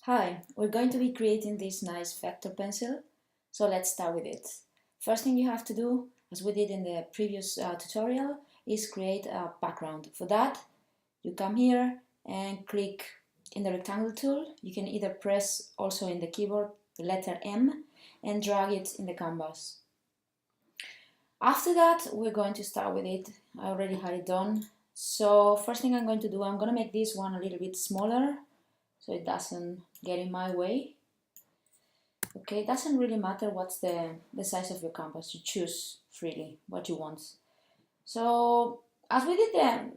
Hi, we're going to be creating this nice vector pencil, so let's start with it. First thing you have to do, as we did in the previous tutorial, is create a background. For that, you come here and click in the rectangle tool. You can either press also in the keyboard the letter M and drag it in the canvas. After that, we're going to start with it. I already had it done. So first thing I'm going to do, I'm going to make this one a little bit smaller so it doesn't get in my way. Okay, it doesn't really matter what's the size of your canvas. You choose freely what you want. So as we did the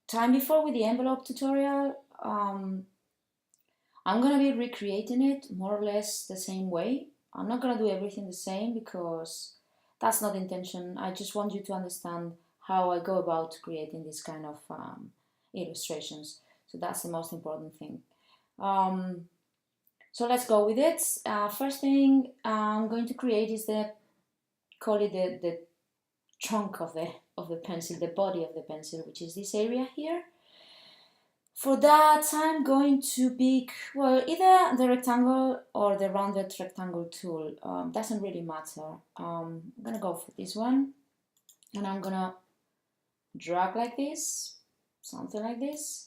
time before with the envelope tutorial, I'm gonna be recreating it more or less the same way. I'm not gonna do everything the same because that's not the intention. I just want you to understand how I go about creating this kind of illustrations. So that's the most important thing. So let's go with it. First thing I'm going to create is call it the trunk of the pencil, the body of the pencil, which is this area here. For that, I'm going to pick, well, either the rectangle or the rounded rectangle tool. Doesn't really matter. I'm gonna go for this one, and I'm gonna drag like this, something like this.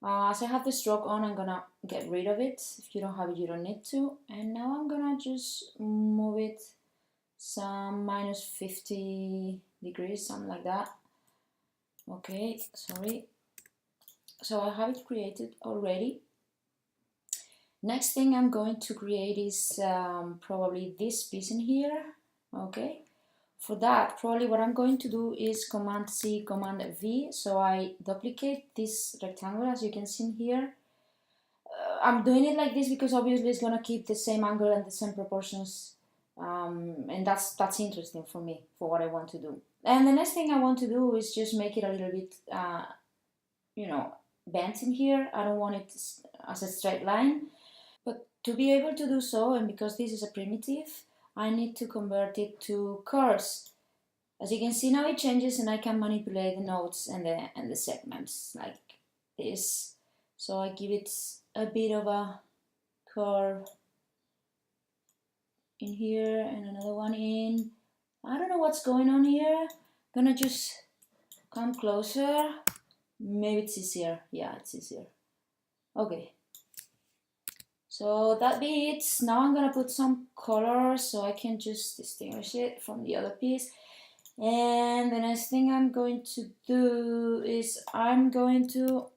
As I have the stroke on, I'm gonna get rid of it. If you don't have it, you don't need to. And now I'm gonna just move it some minus 50 degrees, something like that. Okay, sorry. So I have it created already. Next thing I'm going to create is probably this piece in here. Okay. For that, probably what I'm going to do is Command C, Command V. So I duplicate this rectangle, as you can see in here. I'm doing it like this because obviously it's gonna keep the same angle and the same proportions, and that's interesting for me for what I want to do. And the next thing I want to do is just make it a little bit, bent in here. I don't want it as a straight line, but to be able to do so, and because this is a primitive, I need to convert it to curves. As you can see now, it changes, and I can manipulate the nodes and the segments like this. So I give it a bit of a curve in here and another one in. I don't know what's going on here. Gonna just come closer. Maybe it's easier. Yeah, it's easier. Okay. So that be it. Now I'm gonna put some color so I can just distinguish it from the other piece. And the next thing I'm going to do is I'm going to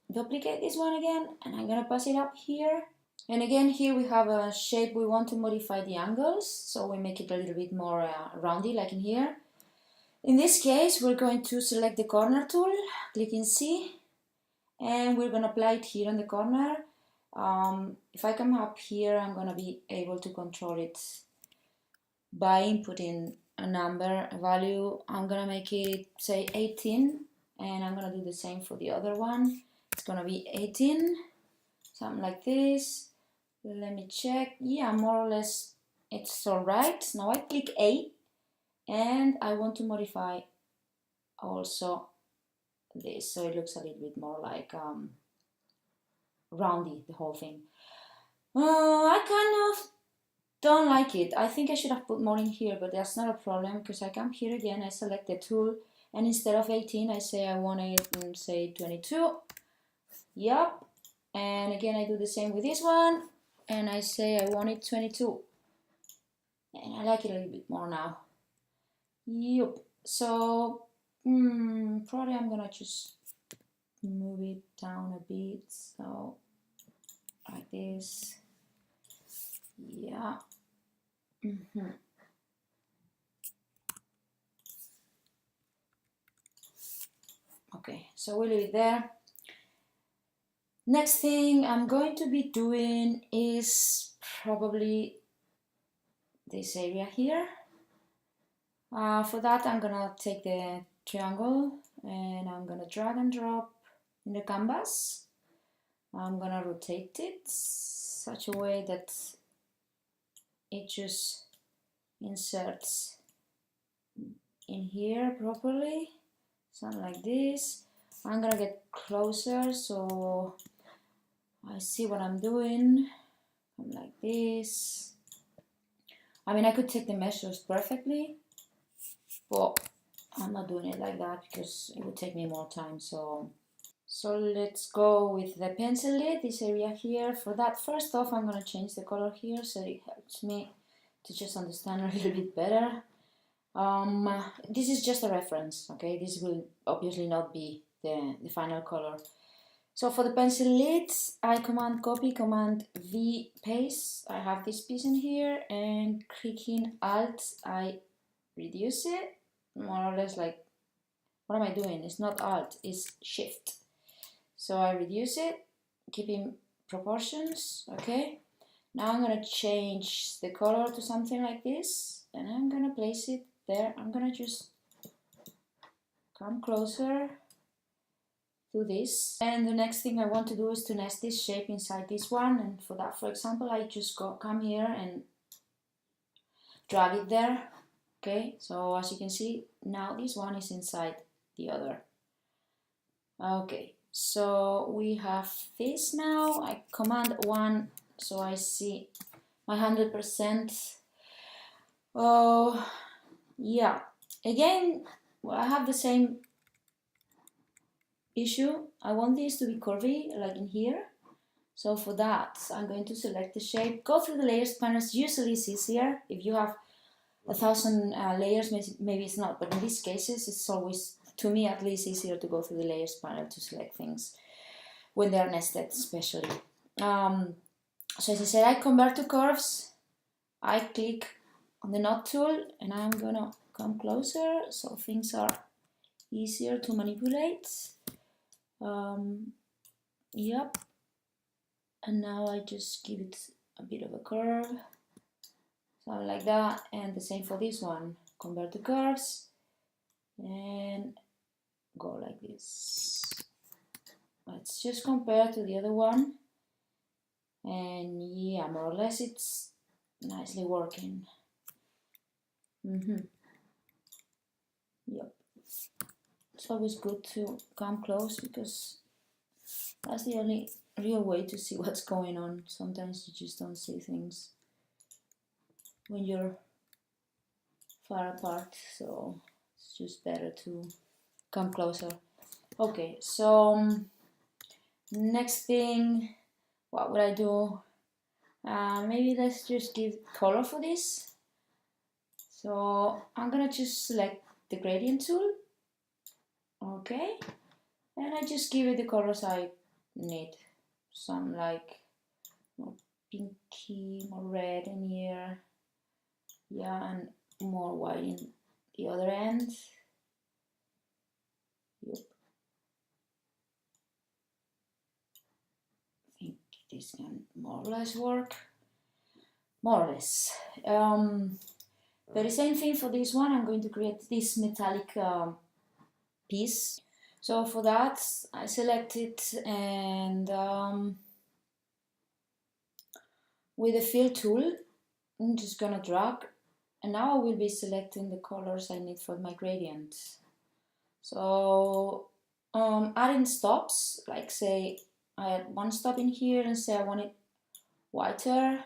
duplicate this one again, and I'm gonna pass it up here. And again, here we have a shape. We want to modify the angles, so we make it a little bit more roundy, like in here. In this case, we're going to select the corner tool, click in C, and we're gonna apply it here on the corner. If I come up here, I'm gonna be able to control it by inputting a number, a value. I'm gonna make it, say, 18, and I'm gonna do the same for the other one. It's gonna be 18, something like this. Let me check. Yeah, more or less it's all right. Now I click A, and I want to modify also this, so it looks a little bit more like roundy, the whole thing. I kind of don't like it. I think I should have put more in here, but that's not a problem because I come here again, I select the tool, and instead of 18, I say I want it, say 22. Yup. And again, I do the same with this one, and I say I want it 22. And I like it a little bit more now. Yup. So, probably I'm gonna just move it down a bit. So, like this. Yeah. Okay, so we'll leave it there. Next thing I'm going to be doing is probably this area here. For that, I'm gonna take the triangle and I'm gonna drag and drop in the canvas. I'm gonna rotate it such a way that it just inserts in here properly, something like this. I'm gonna get closer, so I see what I'm doing. I'm like this. I mean, I could take the measures perfectly, but I'm not doing it like that because it would take me more time. So let's go with the pencil lid, this area here. For that, first off, I'm gonna change the color here so it helps me to just understand a little bit better. This is just a reference, okay? This will obviously not be the final color. So for the pencil lids, I command copy, command V paste. I have this piece in here, and clicking Alt, I reduce it, more or less like, what am I doing? It's not Alt, it's Shift. So I reduce it, keeping proportions, okay? Now I'm gonna change the color to something like this, and I'm gonna place it there. I'm gonna just come closer to this. And the next thing I want to do is to nest this shape inside this one. And for that, for example, I just come here and drag it there. Okay, so as you can see, now this one is inside the other. Okay, so we have this now. I command 1 so I see my 100%. Oh, yeah. Again, well, I have the same issue. I want this to be curvy, like in here. So for that, I'm going to select the shape, go through the layers panels. Usually it's easier. If you have 1,000 layers, maybe it's not, but in these cases, it's always, to me at least, easier to go through the layers panel to select things when they're nested, especially. So as I said, I convert to curves. I click on the knot tool, and I'm gonna come closer so things are easier to manipulate. Yep. And now I just give it a bit of a curve, something like that, and the same for this one. Convert to curves and go like this. Let's just compare to the other one, and yeah, more or less it's nicely working. Yep. It's always good to come close because that's the only real way to see what's going on. Sometimes you just don't see things when you're far apart, so it's just better to come closer. Okay, so next thing, what would I do? Maybe let's just give color for this. So I'm gonna just select the gradient tool. Okay, and I just give it the colors I need. Some like more pinky, more red in here. Yeah, and more white in the other end. Yep. I think this can more or less work. More or less. Very same thing for this one. I'm going to create this metallic piece. So for that, I select it, and with the fill tool, I'm just gonna drag, and now I will be selecting the colors I need for my gradient. So adding stops, like say I add one stop in here and say I want it whiter,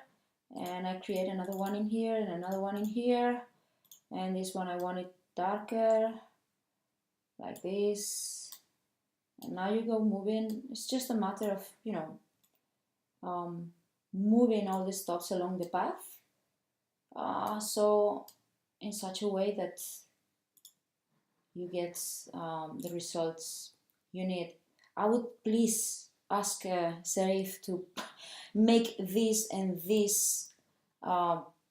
and I create another one in here and another one in here, and this one I want it darker, like this. And now you go moving. It's just a matter of, you know, moving all the stops along the path, so in such a way that you get the results you need. I would please ask Serif to make this and this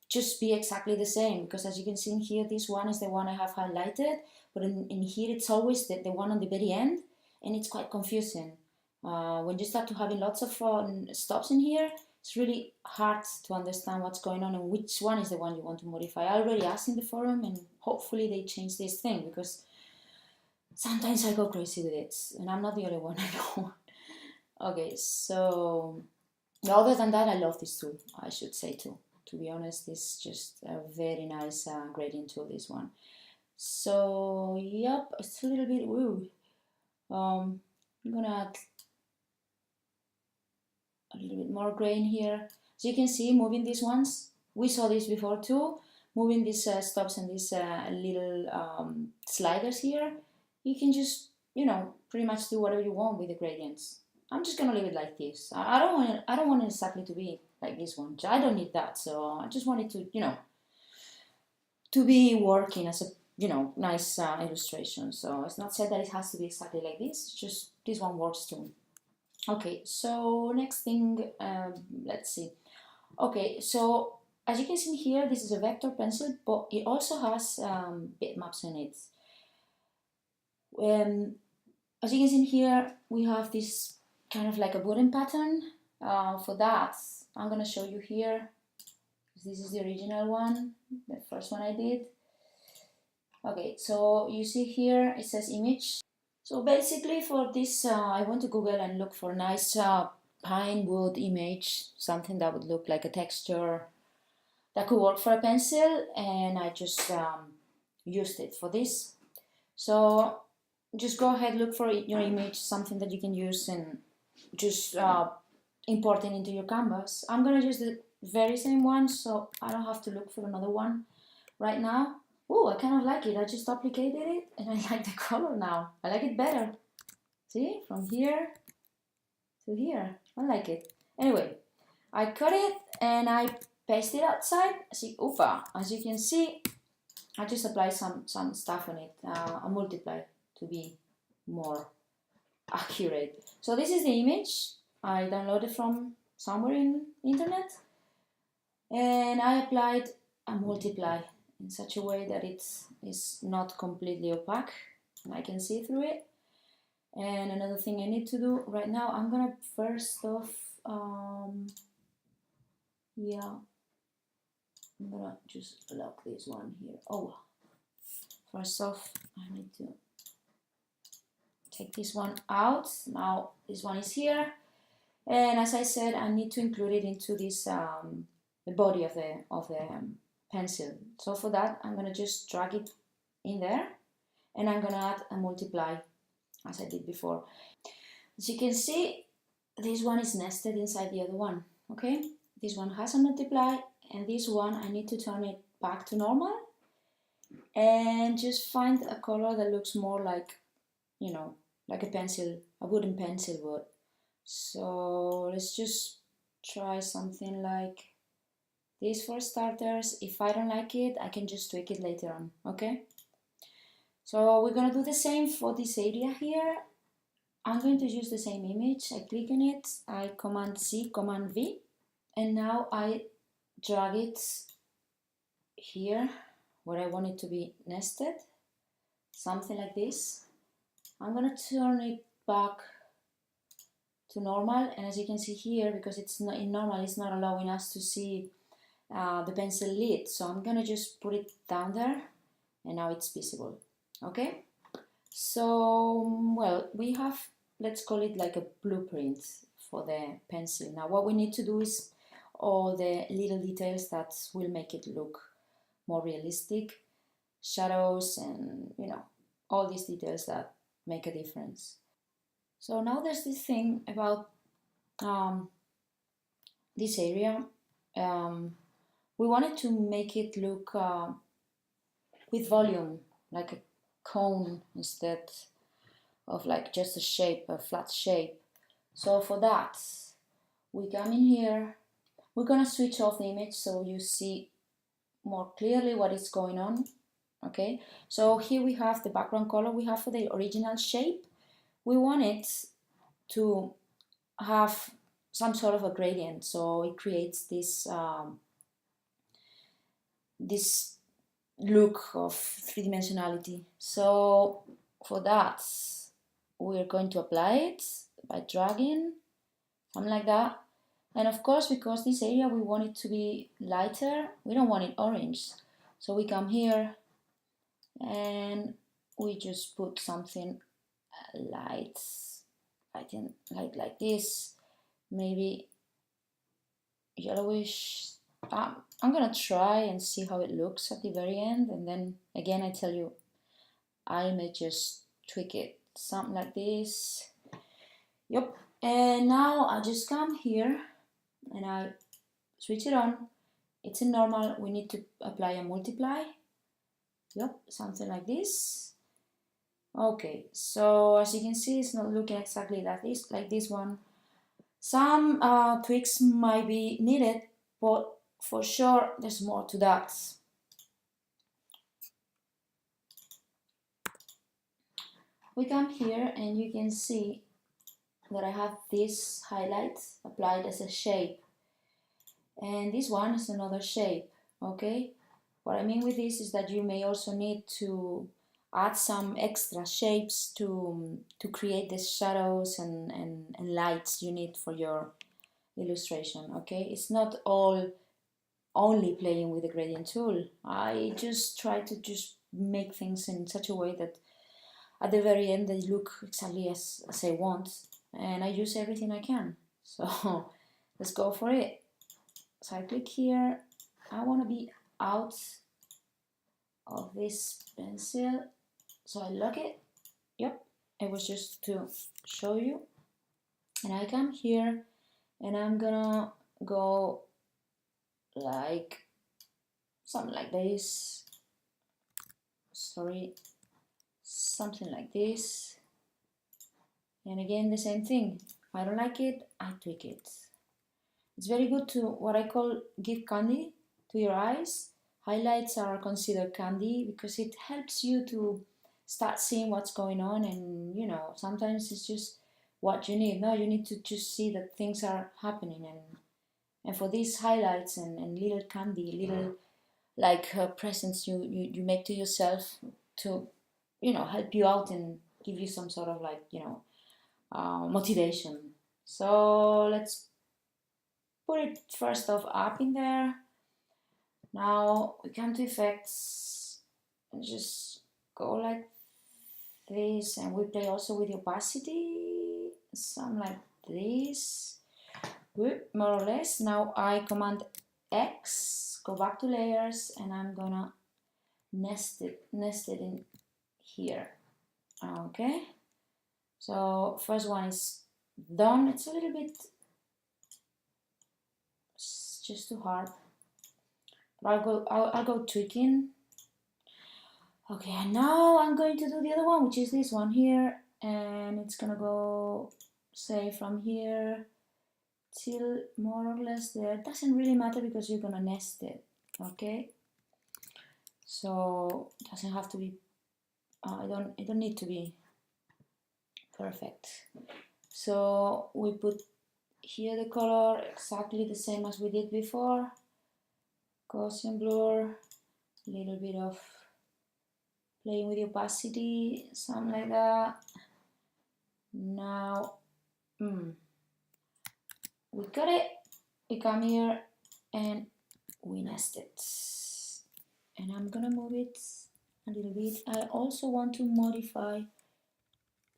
just be exactly the same, because as you can see in here, this one is the one I have highlighted, but in here it's always the one on the very end, and it's quite confusing. When you start to having lots of stops in here, it's really hard to understand what's going on and which one is the one you want to modify. I already asked in the forum, and hopefully they change this thing, because sometimes I go crazy with it, and I'm not the only one, I know. Okay, so other than that, I love this tool, I should say too. To be honest, it's just a very nice gradient tool, this one. So, yep, it's a little bit woo. I'm gonna add a little bit more grain here. So you can see moving these ones. We saw this before too. Moving these stops and these little sliders here, you can just, you know, pretty much do whatever you want with the gradients. I'm just gonna leave it like this. I don't want it exactly to be like this one. I don't need that. So I just want it to, you know, to be working as a, you know, nice illustration. So it's not said that it has to be exactly like this. It's just this one works too. Okay, so next thing, let's see. Okay, so as you can see here, this is a vector pencil, but it also has bitmaps in it. As you can see here, we have this kind of like a wooden pattern. For that, I'm gonna show you here. This is the original one, the first one I did. Okay, so you see here it says image. So basically for this, I went to Google and look for a nice pine wood image, something that would look like a texture that could work for a pencil, and I just used it for this. So just go ahead, look for your image, something that you can use, and just import it into your canvas. I'm gonna use the very same one, so I don't have to look for another one right now. Oh, I kind of like it. I just duplicated it and I like the color now. I like it better. See, from here to here. I like it. Anyway, I cut it and I paste it outside. See, oofa. As you can see, I just apply some stuff on it. I multiply to be more accurate. So this is the image I downloaded from somewhere in the internet, and I applied a multiply in such a way that it is not completely opaque and I can see through it. And another thing I need to do right now, I'm gonna first off, yeah, I'm gonna just lock this one here. Oh, first off, I need to take this one out. Now this one is here, and as I said, I need to include it into this the body of the pencil. So for that, I'm gonna just drag it in there, and I'm gonna add a multiply as I did before. As you can see, this one is nested inside the other one. Okay, this one has a multiply, and this one I need to turn it back to normal and just find a color that looks more like, you know, like a pencil, a wooden pencil would. So let's just try something like this for starters. If I don't like it, I can just tweak it later on, okay? So we're gonna do the same for this area here. I'm going to use the same image. I click on it, I Command C, Command V, and now I drag it here where I want it to be nested, something like this. I'm gonna turn it back to normal, and as you can see here, because it's not in normal, it's not allowing us to see the pencil lid, so I'm gonna just put it down there, and now it's visible. Okay, so well, we have, let's call it like a blueprint for the pencil. Now what we need to do is all the little details that will make it look more realistic, shadows, and you know, all these details that make a difference. So now there's this thing about this area. We wanted to make it look with volume, like a cone instead of like just a shape, a flat shape. So for that, we come in here. We're gonna switch off the image so you see more clearly what is going on. Okay, so here we have the background color we have for the original shape. We want it to have some sort of a gradient, so it creates this this look of three-dimensionality. So for that, we're going to apply it by dragging, something like that. And of course, because this area we want it to be lighter, we don't want it orange. So we come here and we just put something light, like this, maybe yellowish. I'm gonna try and see how it looks at the very end, and then again I tell you, I may just tweak it, something like this. Yep, And now I just come here and I switch it on. It's in normal. We need to apply a multiply. Yep, something like this. Okay, so as you can see, it's not looking exactly like this one. Some tweaks might be needed, but for sure there's more to that. We come here and you can see that I have this highlight applied as a shape, and this one is another shape. Okay, what I mean with this is that you may also need to add some extra shapes to create the shadows and lights you need for your illustration. Okay, it's not all only playing with the gradient tool. I just try to just make things in such a way that at the very end they look exactly as I want, and I use everything I can. So let's go for it. So I click here. I want to be out of this pencil, so I lock it. Yep, it was just to show you. And I come here and I'm gonna go like something like this. Sorry, something like this. And again, the same thing. If I don't like it, I tweak it. It's very good to what I call give candy to your eyes. Highlights are considered candy because it helps you to start seeing what's going on, and you know, sometimes it's just what you need. No, you need to just see that things are happening, and for these highlights and little candy, little like presents you make to yourself to, you know, help you out and give you some sort of like, you know, motivation. So let's put it first off up in there. Now we come to effects and just go like this, and we play also with the opacity, some like this. Good, more or less. Now I command X, go back to layers, and I'm gonna nest it in here. Okay, so first one is done. It's a little bit, it's just too hard, but I'll go tweaking. Okay, and now I'm going to do the other one, which is this one here, and it's gonna go, say, from here till more or less there. It doesn't really matter because you're gonna nest it. Okay, so it doesn't have to be, it don't need to be perfect. So we put here the color exactly the same as we did before. Gaussian blur, a little bit of playing with the opacity, something like that. Now, we got it. We come here and we nest it. And I'm gonna move it a little bit. I also want to modify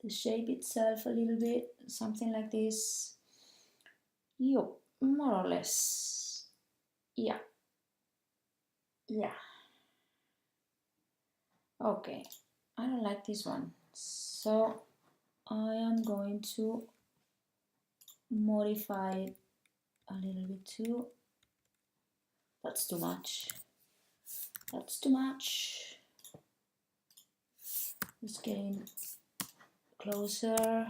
the shape itself a little bit, something like this. Yup, more or less. Yeah. Yeah. Okay, I don't like this one. So I am going to modify it a little bit too. That's too much. That's too much. It's getting closer.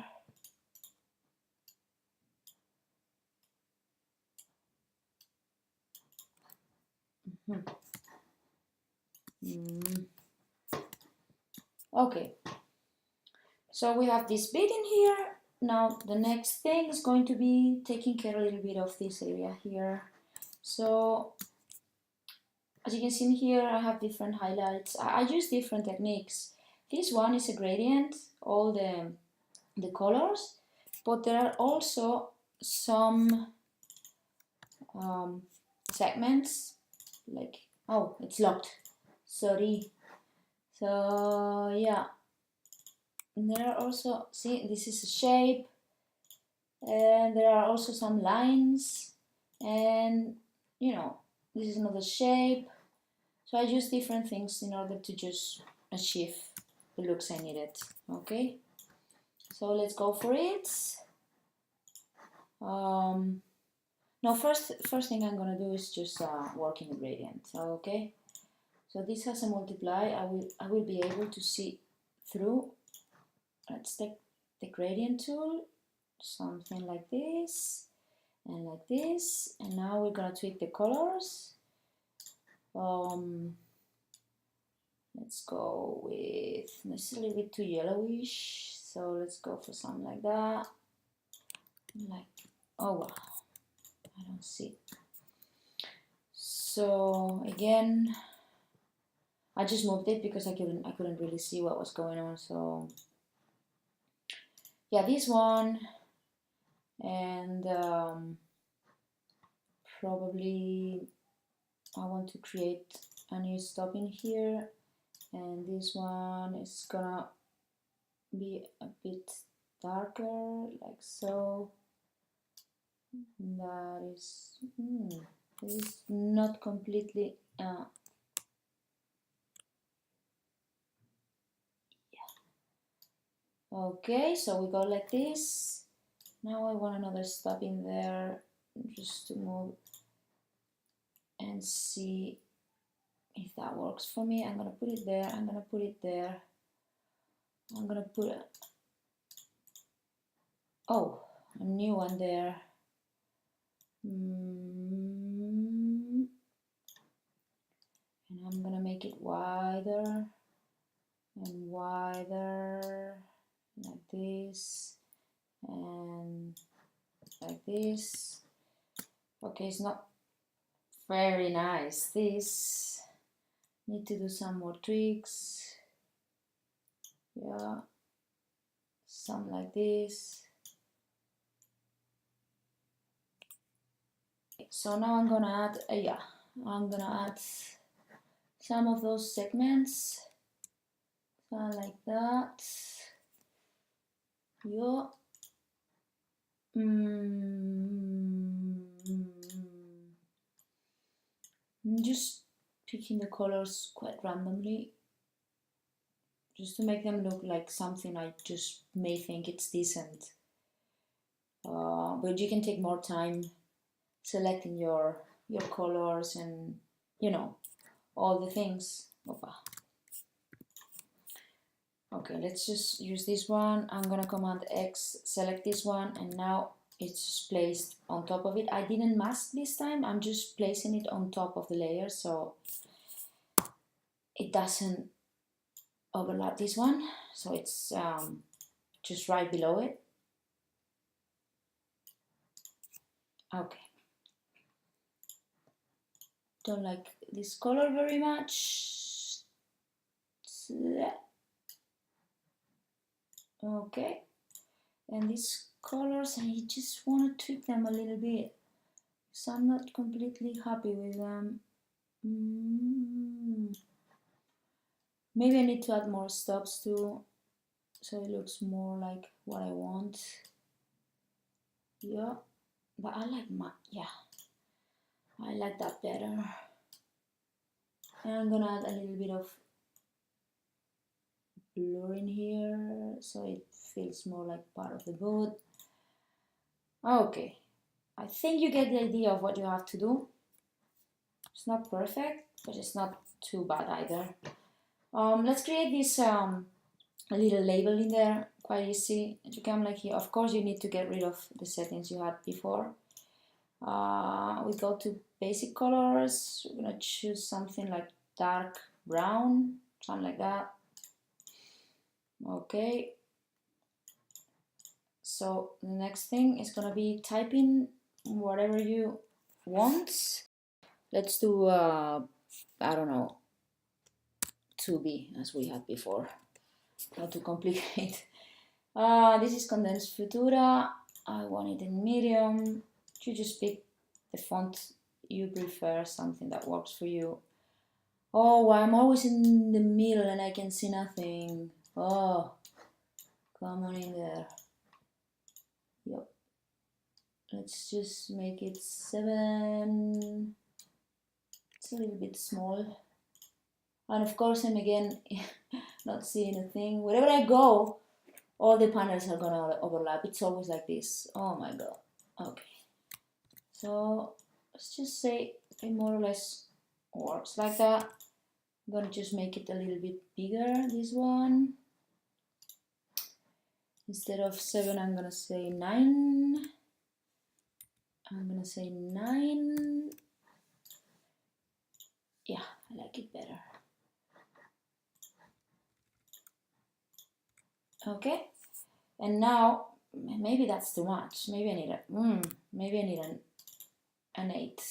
Okay, so we have this bit in here. Now the next thing is going to be taking care a little bit of this area here. So as you can see in here, I have different highlights. I use different techniques. This one is a gradient, all the colors, but there are also some segments like, oh, it's locked, sorry. So yeah, and there are also, see, this is a shape, and there are also some lines, and you know, this is another shape. So I use different things in order to just achieve the looks I needed. Okay, so let's go for it. No, first thing I'm gonna do is just work in the gradient. Okay, so this has a multiply. I will be able to see through. Let's take the gradient tool, something like this and like this, and now we're gonna tweak the colors. Let's go with, it's a little bit too yellowish, so let's go for something like that. Like, oh wow, I don't see. So again, I just moved it because I couldn't really see what was going on. So yeah, this one, and probably I want to create a new stop in here, and this one is gonna be a bit darker, like so. That is, this is not completely, yeah. Okay, so we go like this. Now I want another stop in there, just to move and see if that works for me. I'm gonna put it there, I'm gonna put it there. I'm gonna put a, oh, a new one there. And I'm gonna make it wider and wider, like this and like this. Okay, it's not very nice. This need to do some more tweaks. Yeah, something like this. So now I'm gonna add, I'm gonna add some of those segments, like that. Yeah. I'm just picking the colors quite randomly, just to make them look like something I just may think it's decent. But you can take more time selecting your colors and, you know, all the things. Opa. Okay, let's just use this one. I'm gonna Command X, select this one, and now it's just placed on top of it. I didn't mask this time, I'm just placing it on top of the layer so it doesn't overlap this one. So it's just right below it. Okay. Don't like this color very much. Okay. And these colors, I just want to tweak them a little bit, so I'm not completely happy with them. Maybe I need to add more stops too, so it looks more like what I want. Yeah, but I like I like that better. And I'm gonna add a little bit of blur in here so it feels more like part of the boot. Okay, I think you get the idea of what you have to do. It's not perfect, but it's not too bad either. Let's create this a little label in there, quite easy. You come like here. Of course, you need to get rid of the settings you had before. We go to basic colors. We're gonna choose something like dark brown, something like that. Okay. So the next thing is gonna be type in whatever you want. Let's do I don't know, 2B as we had before. Not too complicated. This is Condensed Futura. I want it in medium. You just pick the font you prefer, something that works for you. Oh, I'm always in the middle and I can see nothing. Oh, come on in there. Yep. Let's just make it 7. It's a little bit small. And of course, I'm again not seeing a thing. Wherever I go, all the panels are gonna overlap. It's always like this. Oh my god. Okay, so let's just say it more or less works like that. I'm gonna just make it a little bit bigger, this one. Instead of 7, I'm gonna say 9. I'm gonna say 9. Yeah, I like it better. Okay, and now maybe that's too much. Maybe I need an 8.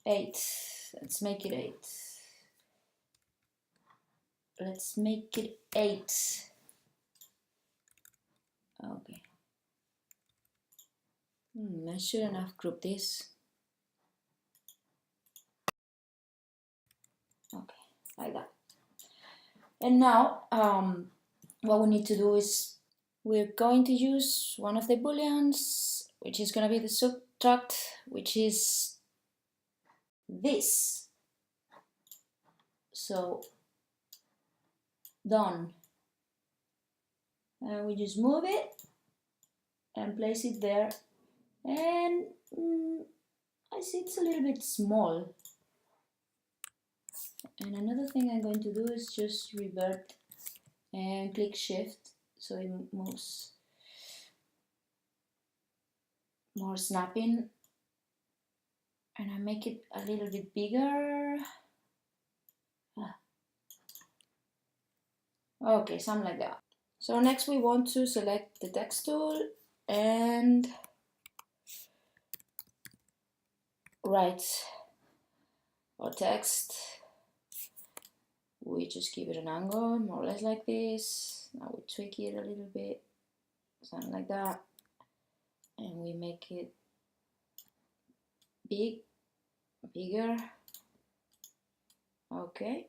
8. Let's make it 8. Let's make it 8. Okay. I shouldn't have grouped this. Okay, like that. And now, what we need to do is we're going to use one of the booleans, which is going to be the subtract, which is this. So done. And we just move it and place it there. And I see it's a little bit small. And another thing I'm going to do is just revert and click shift so it moves more snapping, and I make it a little bit bigger. Okay, something like that. So next we want to select the text tool and write our text. We just give it an angle, more or less like this. Now we tweak it a little bit, something like that, and we make it bigger. Okay,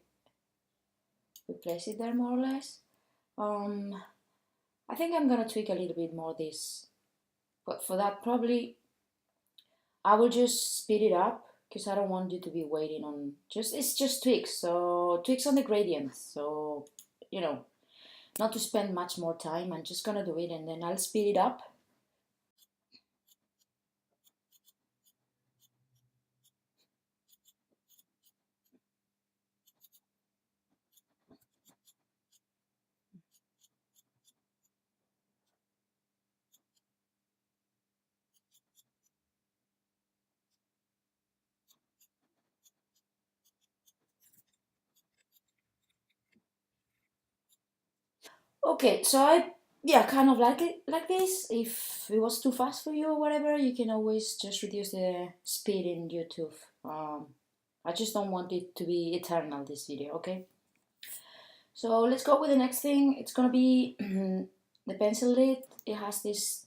we place it there more or less. I think I'm gonna tweak a little bit more this, but for that probably I will just speed it up because I don't want you to be waiting on it's just tweaks. So tweaks on the gradient. So, you know, not to spend much more time. I'm just gonna do it and then I'll speed it up. Okay, so I kind of like it like this. If it was too fast for you or whatever, you can always just reduce the speed in YouTube. I just don't want it to be eternal, this video, okay? So let's go with the next thing. It's gonna be the pencil lid. It has these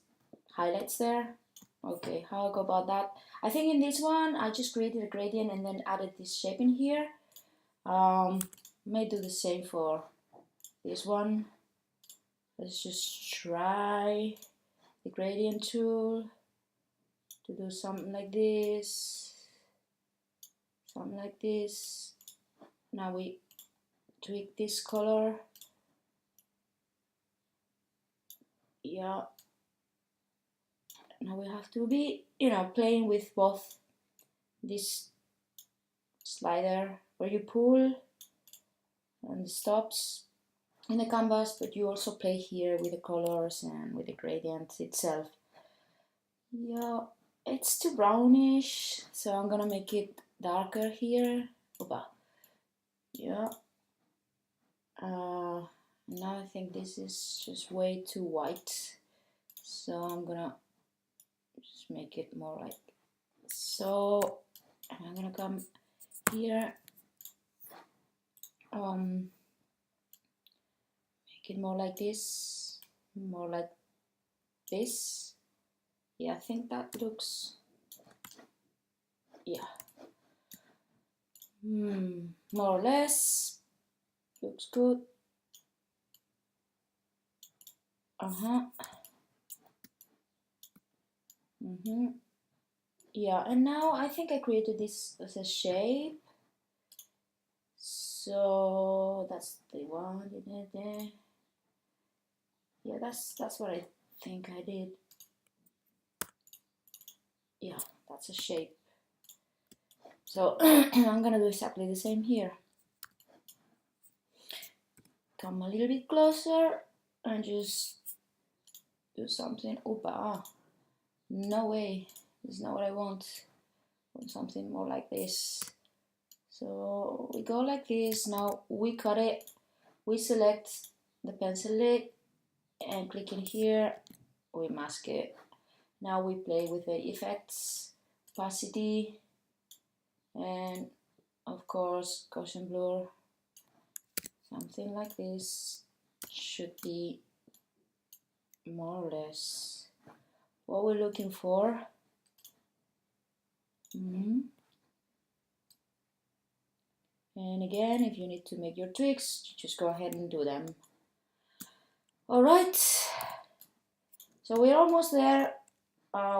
highlights there. Okay, how I go about that? I think in this one, I just created a gradient and then added this shape in here. May do the same for this one. Let's just try the gradient tool to do something like this. Something like this. Now we tweak this color. Yeah. Now we have to be, playing with both this slider where you pull and stops in the canvas, but you also play here with the colors and with the gradient itself. Yeah, it's too brownish, so I'm gonna make it darker here. Opa. Yeah. Now I think this is just way too white, so I'm gonna just make it more like so. I'm gonna come here, make it more like this, more like this. Yeah, I think that looks, yeah, more or less looks good. Yeah, and now I think I created this as a shape. So that's the one. Yeah, that's what I think I did. yeah, that's a shape. So I'm gonna do exactly the same here. Come a little bit closer and just do something. Opa, no way, this is not what I want. I want something more like this. So we go like this. Now we cut it, we select the pencil lid and click in here, we mask it. Now we play with the effects, opacity, and of course Gaussian blur. Something like this should be more or less what we're looking for. And again, if you need to make your tweaks, just go ahead and do them. Alright, so we're almost there.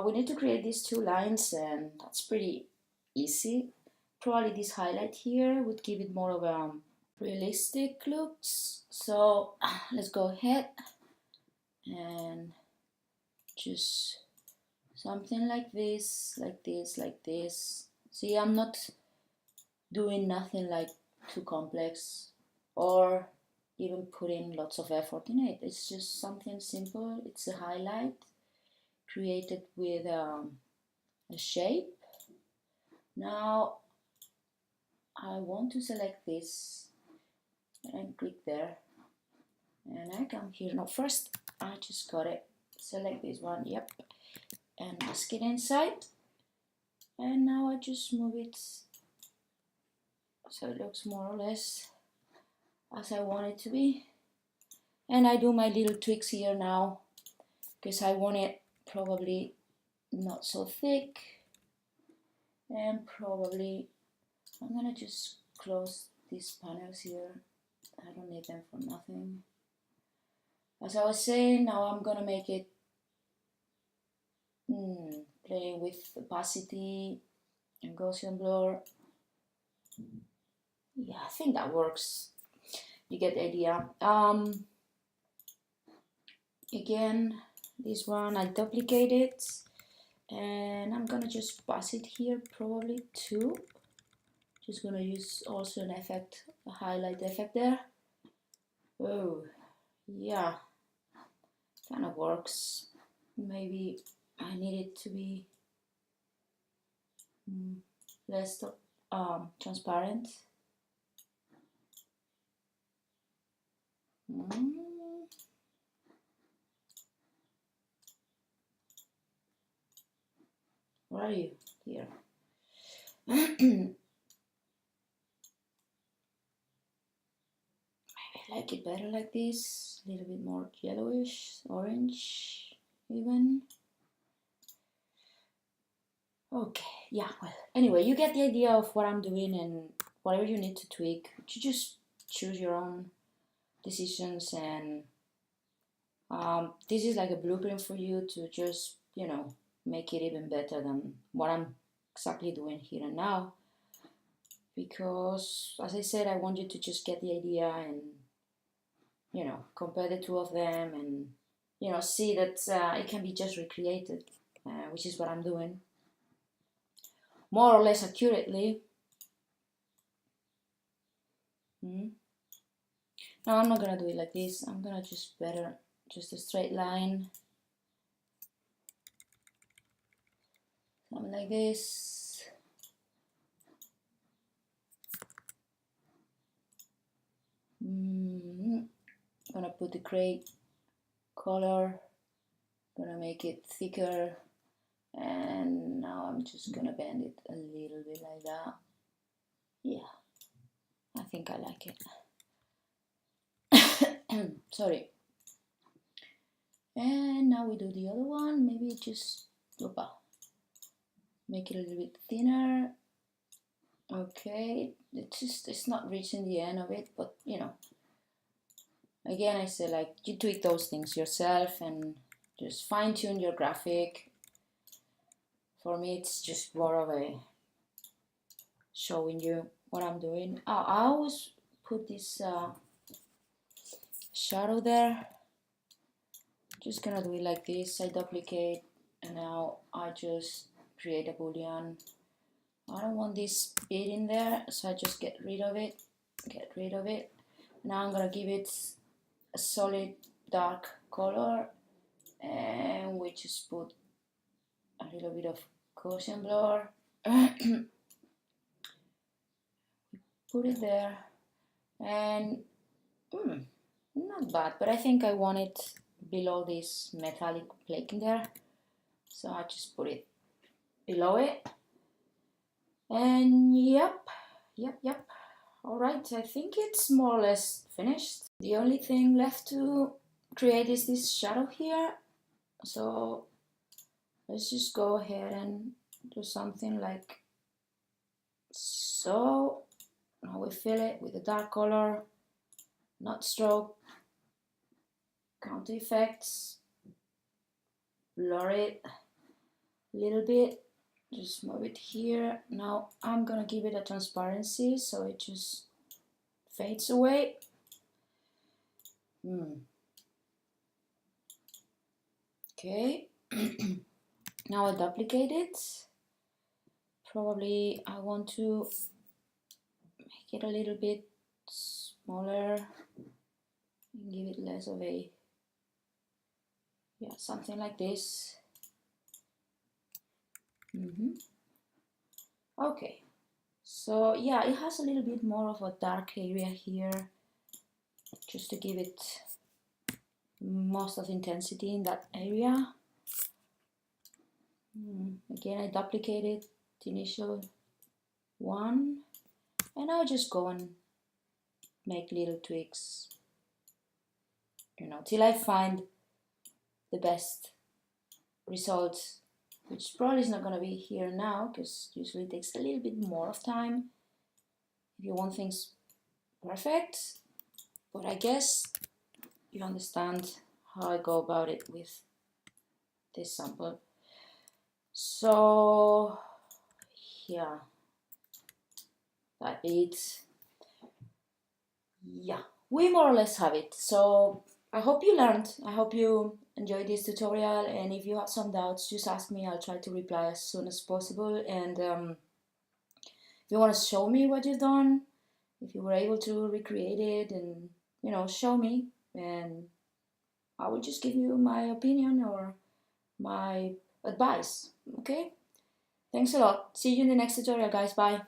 We need to create these two lines, and that's pretty easy. Probably this highlight here would give it more of a realistic looks. So let's go ahead and just something like this, like this, like this. See, I'm not doing nothing like too complex or even putting lots of effort in it. It's just something simple. It's a highlight created with a shape. Now I want to select this and click there, and I come here. Now first I just got it, select this one, yep, and mask it inside, and now I just move it so it looks more or less as I want it to be. And I do my little tweaks here now because I want it probably not so thick, and probably I'm gonna just close these panels here. I don't need them for nothing. As I was saying, now I'm gonna make it playing with opacity and Gaussian blur. Yeah, I think that works. You get the idea. Again, this one I duplicate it, and I'm gonna just pass it here, probably two. Just gonna use also an effect, a highlight effect there. Oh, yeah, kind of works. Maybe I need it to be less transparent. Where are you? Here. Maybe I like it better like this, a little bit more yellowish, orange even. Okay, yeah, well, anyway, you get the idea of what I'm doing, and whatever you need to tweak, you just choose your own decisions, and this is like a blueprint for you to just, you know, make it even better than what I'm exactly doing here and now. Because, as I said, I want you to just get the idea and, you know, compare the two of them and, you know, see that it can be just recreated, which is what I'm doing. More or less accurately. No, I'm not gonna do it like this. I'm gonna just just a straight line. Something like this. Gonna put the gray color, gonna make it thicker, and now I'm just gonna bend it a little bit like that. Yeah, I think I like it. Sorry. And now we do the other one. Maybe just make it a little bit thinner. Okay, it's not reaching the end of it, but you know, again, I say, like, you tweak those things yourself and just fine tune your graphic. For me, it's just more of a showing you what I'm doing. I always put this shadow there. Just gonna do it like this. I duplicate, and now I just create a boolean. I don't want this bit in there, so I just get rid of it. Now I'm gonna give it a solid dark color, and we just put a little bit of Gaussian blur. Put it there, and not bad, but I think I want it below this metallic flake in there, so I just put it below it. And yep. All right, I think it's more or less finished. The only thing left to create is this shadow here, so let's just go ahead and do something like so. Now we fill it with a dark color, not stroke, counter effects, blur it a little bit, just move it here. Now I'm gonna give it a transparency so it just fades away. Okay. Now I duplicate it. Probably I want to make it a little bit smaller and give it less of a, yeah, something like this. Okay, so yeah, it has a little bit more of a dark area here, just to give it most of the intensity in that area. Again, I duplicated the initial one, and I'll just go and make little tweaks, you know, till I find the best results, which probably is not going to be here now, because usually it takes a little bit more of time if you want things perfect. But I guess you understand how I go about it with this sample. So yeah, that it. Yeah, we more or less have it. So I hope you learned. I hope you enjoyed this tutorial, and if you have some doubts, just ask me. I'll try to reply as soon as possible. And if you want to show me what you've done, if you were able to recreate it, and you know, show me, and I will just give you my opinion or my advice. Okay, thanks a lot. See you in the next tutorial, guys. Bye.